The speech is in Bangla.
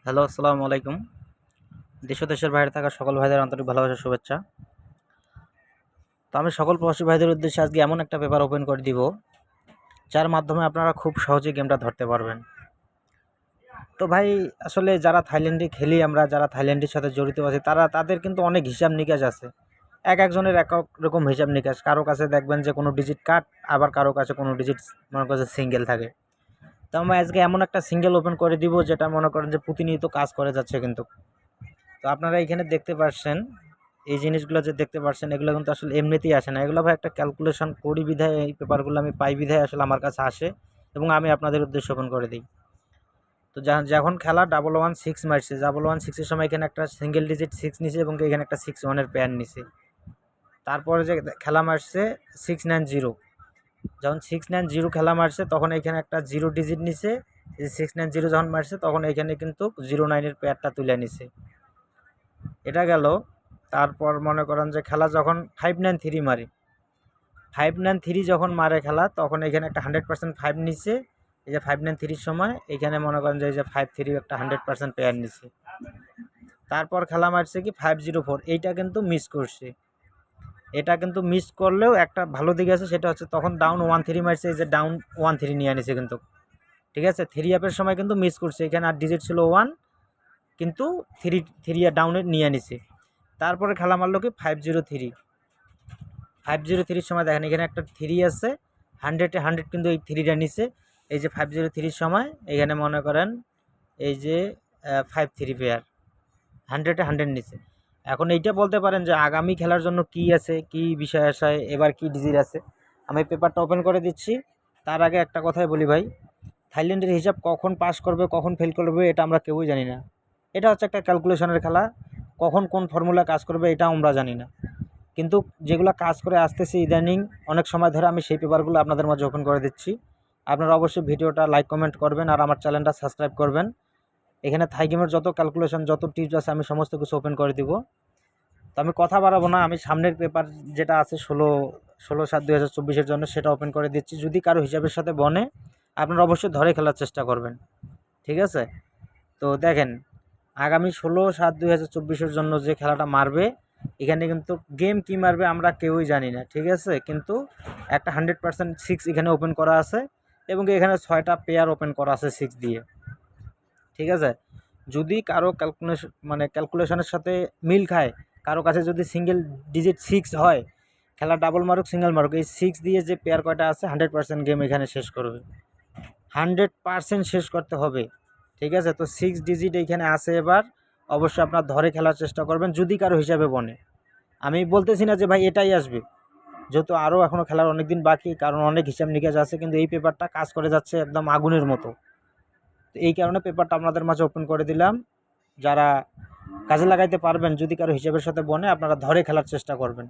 হ্যালো, আসসালামু আলাইকুম। দেশ ও দেশের বাইরে থাকা সকল ভাইদের আন্তরিক ভালোবাসা শুভেচ্ছা। তো আমি সকল প্রবাসী ভাইদের উদ্দেশ্যে আজকে এমন একটা পেপার ওপেন করে দিব, যার মাধ্যমে আপনারা খুব সহজেই গেমটা ধরতে পারবেন। তো ভাই, আসলে যারা থাইল্যান্ডে খেলি আমরা, যারা থাইল্যান্ডের সাথে জড়িত আছি, তাদের কিন্তু অনেক হিসাব নিকাশ আছে। একজনের এক এক রকম হিসাব নিকাশ। কারো কাছে দেখবেন যে কোনো ডিজিট কাট, আবার কারো কাছে কোনো ডিজিট মনে কাছে সিঙ্গেল থাকে। তো আমি আজকে এমন একটা সিঙ্গেল ওপেন করে দিব যেটা মনে করেন যে প্রতিনিয়ত কাজ করে যাচ্ছে কিন্তু। তো আপনারা এখানে দেখতে পাচ্ছেন, এই জিনিসগুলো যে দেখতে পাচ্ছেন, এগুলো কিন্তু আসলে এমনিতেই আসে না। এগুলো ভাই একটা ক্যালকুলেশন করি বিধায় এই পেপারগুলো আমি পাই বিধায় আসলে আমার কাছে আসে, এবং আমি আপনাদের উদ্দেশ্যে ওপেন করে দিই। তো যখন খেলা 116 মারছে, 116-এর সময় এখানে একটা সিঙ্গেল ডিজিট 6 নিছে এবং এখানে একটা 61-এর প্যান নিছে। তারপরে যে খেলা মারছে 690, যখন 690 খেলা মারছে তখন এখানে একটা 0 ডিজিট নিছে। এই 690 যখন মারছে তখন এখানে কিন্তু 09-এর প্যাডটা তুলে নিছে। এটা গেল। তারপর মনে করেন যে খেলা যখন 593 মারে, 593 যখন মারে খেলা, তখন এখানে একটা 100% 5 নিচ্ছে। এই যে 593-র সময় এখানে মনে করেন যে এই যে 53 একটা 100% পেয়ার নিচ্ছে। তারপর খেলা মারছে কি 504, এইটা কিন্তু মিস করছে। এটা কিন্তু মিস করলেও একটা ভালো দিক আছে, সেটা হচ্ছে তখন ডাউন 13 মারছে, এই যে ডাউন 13 নিয়ে আনিছে কিন্তু। ঠিক আছে, 3 আপের সময় কিন্তু মিস করছে, এখানে আর ডিজিট ছিল 1, কিন্তু 3 ডাউনে নিয়ে আনিছে। তারপরে খেলা মারলো কি 503 সময় দেখেন এখানে একটা 3 আছে, 100 কিন্তু এই 3টা নিচে। এই যে 503 সময় এখানে মনে করেন এই যে 53 পেয়ার 100 নিচে। এখন এইটা বলতে পারেন যে আগামী খেলার জন্য কি আছে, কি বিষয় আশায় এবার কি ডিজিট আছে। আমি পেপারটা ওপেন করে দিচ্ছি। তার আগে একটা কথাই বলি ভাই, থাইল্যান্ডের হিসাব কখন পাস করবে কখন ফেল করবে এটা আমরা কেউই জানি না। এটা হচ্ছে একটা ক্যালকুলেশনের খেলা, কখন কোন ফর্মুলা কাজ করবে এটা আমরা জানি না। কিন্তু যেগুলো কাজ করে আসতেছে ইদানিং অনেক সময় ধরে, আমি সেই পেপারগুলো আপনাদের মাঝে ওপেন করে দিচ্ছি। আপনারা অবশ্যই ভিডিওটা লাইক কমেন্ট করবেন আর আমার চ্যানেলটা সাবস্ক্রাইব করবেন। এখানে থাই গেমের যত ক্যালকুলেশন, যত টিপস আছে আমি সমস্ত কিছু ওপেন করে দিব। তো আমি কথা বাড়াবো না, আমি সামনের পেপার যেটা আছে 16/7/2024-এর জন্য সেটা ওপেন করে দিচ্ছি। যদি কারো হিসাবের সাথে বনে, আপনারা অবশ্যই ধরে খেলার চেষ্টা করবেন। ঠিক আছে, তো দেখেন আগামী 16/7/2024-এর জন্য যে খেলাটা মারবে, এখানে কিন্তু গেম কি মারবে আমরা কেউই জানি না। ঠিক আছে, কিন্তু একটা 100% 6 এখানে ওপেন করা আছে, এবং এখানে 6টা পেয়ার ওপেন করা আছে 6 দিয়ে। ঠিক আছে, যদি কারো ক্যালকুলেশনের সাথে মিল খায়, কারো কাছে যদি সিঙ্গেল ডিজিট 6 হয়, খেলা ডাবল মারুক সিঙ্গেল মারুক, এই 6 দিয়ে যে পেয়ার কয়টা আছে 100% গেম এখানে শেষ করবে, 100% শেষ করতে হবে। ঠিক আছে, তো 6 ডিজিট এইখানে আছে। এবার অবশ্যই আপনার ধরে খেলার চেষ্টা করবেন যদি কারো হিসাবে বনে। আমি বলতেছি না যে ভাই এটাই আসবে, যেহেতু আরও এখনও খেলার অনেক দিন বাকি, কারণ অনেক হিসাব নিকাশ আছে, কিন্তু এই পেপারটা কাজ করে যাচ্ছে একদম আগুনের মতো। তো এই কারণে পেপারটা আপনাদের মাঝে ওপেন করে দিলাম। যারা কাজে লাগাইতে পারবেন, যদি কারো হিসাবের সাথে বনে, আপনারা ধরে খেলার চেষ্টা করবেন।